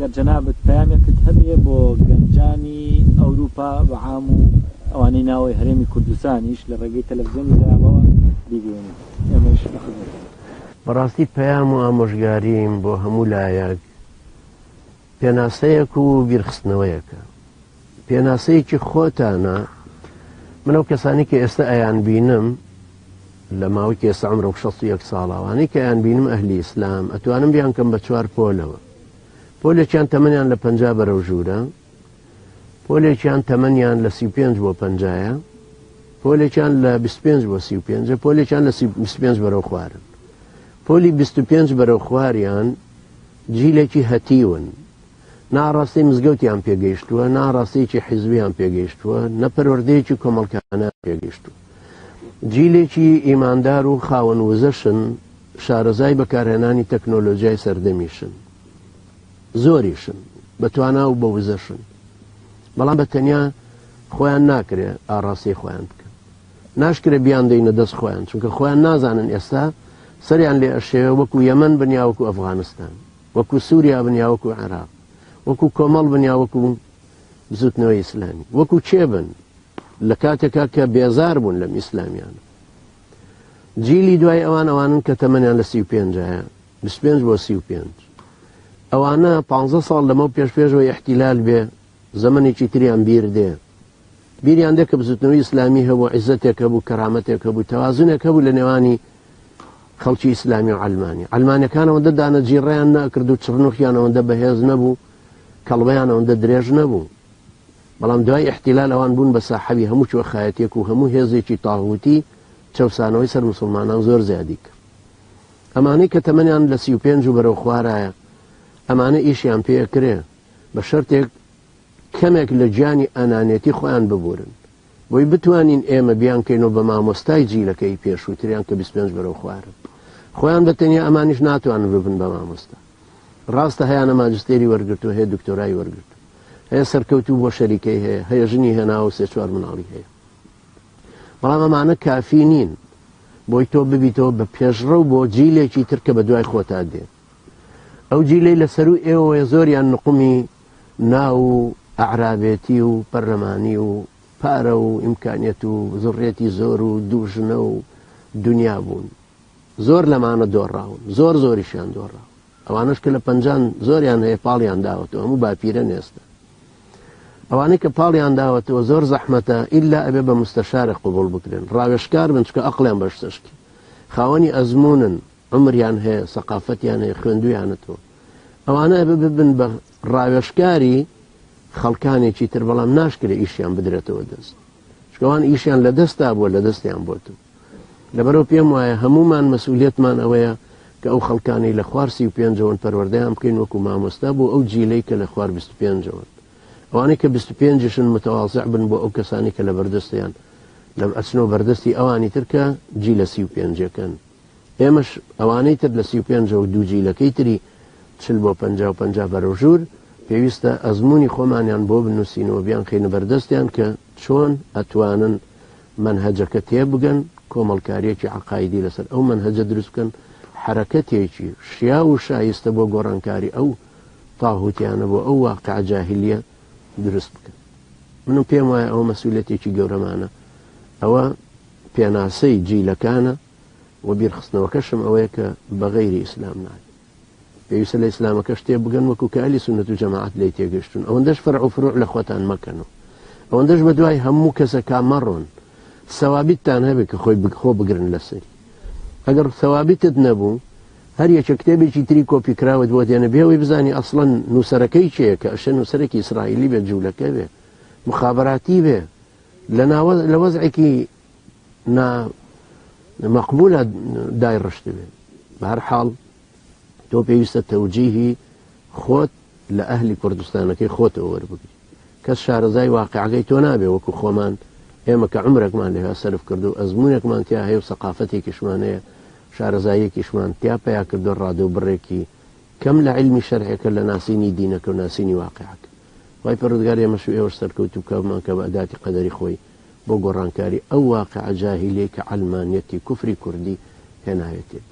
ئەگەر جەنابەت پەیامێکت هەبێ بۆ گەنجانی ئەوروپا بە عام و ئەوانەی ناوەی هەرێمی کوردستانیش لە ڕێگەی تەلەڤیزیۆنی داوەوە بیگەێنین ئێمەش بەخزمەت. بەڕاستی پەیام و ئامۆژگاریم بۆ هەموو لایەک پێناسەیەک و بیرخستنەوەیەکە. پێناسەیەکی خۆتانە من ئەو کەسانی کە ئێستا ئەیان بینم لە ماوەی کە ئێستا عمرە 61 ساڵاوانی کە ئەیان بینم ئەهلی ئیسلام ئەتوانم بیان کەم بە 4 پۆلەوە. پۆلێکیان تەمەنیان لە 50 بەرەو ژوورە، پۆلێکیان تەمەنیان لە 35 بۆ 50، پۆلێکیان لە 25 بۆ 35، پۆلێکیان لە 25 بەرەو خوارن. پۆلی 25 بەرەو خواریان جیلێکی هەتیون، ناڕاستی مزگەوتیان پێگەیشتووە، ناڕاستیکی حیزبیان پێگەیشتووە، نەپەروەردەیەکی کۆمەڵکانە پێگەیشتووە. جیلێکی ئیماندار و خاوەن وزەشن، شارەزای بەکارهێنانی تەکنۆلۆژیای سەردەمیشن، زۆریشن، بەتوانا و بە وزەشن، بەڵام بە تەنیا خۆیان ناکرێ ئاڕاستی خۆیان بکەن، ناشکرێ بیان دەینە دەست خۆیان، چونکە خۆیان نازانن ئێستا سەریان لێ ئەشێوە وەکو یەمەن بنیا وەکو ئەفغانستان، وەکو سووریا بنیا وەکو عێراق، وەکو کۆمەڵ بنیا وەکو زوتنەوەی ئیسلامی، وەکو چێبن لە کاتێکا کە بێزار بوون لەم ئیسلامیان. جیلی دوای ئەوانن کە تەمەنیان لە 35 25 بۆ 35 ئەوانە 15 ساڵ لەمە پێشەوەی احتیلال بێ زەمەنێکی تریان بیر دێ، بیریان دێ کە بزوتنەوەی ئیسلامی هەبوو، عیزەتێک هەبوو، کەرامەتێک هەبوو، تەوازونێک هەبوو لە نێوانی خەڵکی ئیسلامی و عەلمانی. عەلمانیەکانەوەندە دانەجیڕیان نەکرد و چڕنوخیانەوەندە بەهێز نەبوو، کەڵبەیانەوەندە درێژ نەبوو، بەڵام دوای احتیلال ئەوان بوون بە ساحەبی هەموو چوەخایەتێک و هەموو هێزێکی تاغوتی چەوسانەوەی سەر موسڵمانان زۆر زیادی کرد. ئەمانەی کە تەمەنیان لە 35 و بەرەو خوارایە ئەمانە ئیشیان پێکرێ بە شەرتێک کەمێک لە گیانی ئەنانێتی خۆیان ببورن بۆی بتوانین ئێمە بیانکەینەوە بە مامۆستای جیلەکەی پێشووتریان کە 25 بەرەو خوارن. خۆیان بە تەنیا ئەمانیش ناتوانن ببن بە مامۆستا. ڕاستە هەیەە ماجستێری وەرگرتو، هەیە دکتۆرای وەرگرتو، هەیە سەرکەوتو بۆ شەریکەی هەیە، هەیە ژنی هێناوە 3-4 مناڵی هەیە، بەڵام ئەمانە کافی نین بۆی تۆ ببیتەوە بە پێشڕەو بۆ جیلێکی تر کە بە دوای خۆتا دێ. ئەو جیلەی لەسەر و ئێوە زۆریان نقمی ناو و ئەعرابێتی و پەرلەمانی و پارە و ئیمکانیەت و زڕێتی زۆر و دووژنە و دنیا بوون، زۆر لەمانە دۆڕاون، زۆر زۆریشیان دۆڕاون. ئەوانش کە لە 50 زۆریان هەیە پاڵیان داوەتەوە، هەموو باپیرە نێستە. ئەوانەی کە پاڵیان داوەتەوە زۆر زەحمەتە ئیلا ئەبێ بە مستەشارێک قبوڵ بکرێن، ڕاوێشکار بن، چکە ئەقلیان بەشتشکی، خاوەنی ئەزمونن، عمریان هەیە، سەقافەتیان هەیە، خوێندویانەتەوە. ئەوانە ئەبێ ببن بە ڕاوێشکاری خەڵکانێکی تر، بەڵام ناشکرێ ئیشیان بدرێتەوە دەست، چکەوان ئیشیان لە دەستا بووە، لە دەستیان بۆتەوە. لەبەرەوە پێم وایە هەمومان مەسئولیەتمان ئەوەیە کە ئەو خەڵکانی لە خوار 35ەوەن پەروەردەیان بکەین وەکو مامۆستا بۆ ئەو جیلەی کە لە خوار 25ەوەن. ئەوانەی کە 25شن متەواضع بن بۆ ئەو کەسانی کە لە بەردەستیان لە ئەچنەوە بەردەستی ئەوانی تر کە جیلە 35ەکەن. ئێمەش ئەوانەی تر لە 35 و دوو جیلەکەی تری 40 بۆ 50 بەرەو ژوور پێویستە ئەزمموی خۆمانیان بۆ بنووسینەوە بیان خینە بەردەستیان کە چۆن ئەتوانن منهەجەکە تێبگەن، کۆمەڵکاریەکی عقایدی لەسەر ئەو منهەجە دروست بکەن، حرەکەتێکی شیا و شایستە بۆ گۆڕانکاری ئەو تاغوتیانە بۆ ئەو واقع جاهلیە دروست بکەن. منم پێم وایە ئەوە مەسئولیەتێکی گەورەمانە، ئەوە پێناسەی جیلەکانە و بیرخستنەوەکەشم ئەوەیە کە بەغەیری ئیسلام نایە. پێویستە لە ئیسلامەکە شتێ بگەن وەکو کە ئەهلی سونەت و جەماعەت لێی تێگەشتون. ئەوەندەش فەرع و فروع لە خۆتان مەکەنەوە، ئەوەندەش بە دوای هەموو کەسەکە مەڕۆن، سەوابیتتان هەبێت کە خۆ بگرن لەسەری. ئەگەر سەوابیتت نەبوو، هەر یەکە کتێبێکی تری کۆپی کراوت بۆ دێنە بێەوەی بزانی ئەسڵەن نووسەرەکەی چەیە، کە ئەشە نووسەرێکی ئیسرائیلی بێ، جوولەکە بێ، مخابراتی بێ، لە وەزعێکی مەقبولە دایڕشت بێ. بە هەر حاڵ تۆ پێویستە تەوجیهی خۆت لە ئەهلی کوردستانەکەی خۆتەوە وەربگری. کەس شارەزای واقعەکەی تۆ نابێ وەکو خۆمان ئێمە کە عمرێکمان لێها سەرف کرد و ئەزمونێکمان تیا هەیە و سەقافەتێکیشمان هەیە، شارەزاییەکیشمان تیا پیا کردو ڕادە و بڕێکی کەم لە علمی شەرعەکە لە ناسینی دینەکە و ناسینی واقعەکە. وای پەروەردگار ئێمەش و ئێوەش سەرکەوتو بکەومان کە بە ئەداتی قەدەری خۆی بۆ گۆڕانکاری ئەو واقع جاهیلەی کە عەلمانیەتی کوفری کوردی هێناوێتێت.